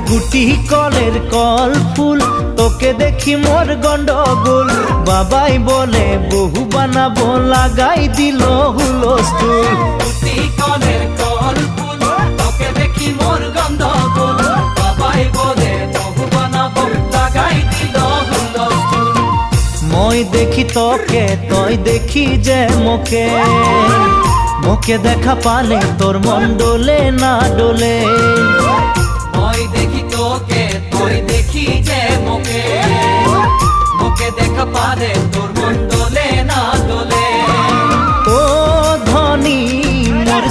গুটি কলের কল ফুল, তোকে দেখি মোর গন্ডগোল। বাবাই বলে বহু বানাবো, লাগাই দিল হুলস্থুল। গুটি কলের কল ফুল, তোকে দেখি মোর গন্ডগোল। বাবাই বলে বহু বানাবো, লাগাই দিল হুলস্থুল। মই দেখি তোকে, তই দেখি যে মোকে, মোকে দেখা পালে তোর মন ডোলে না ডোলে। মই দেখি তোকে, তুই দেখি যে মোকে, মোকে দেখা পারে তোর মন ডোলে না ডোলে। ও ধনী মোর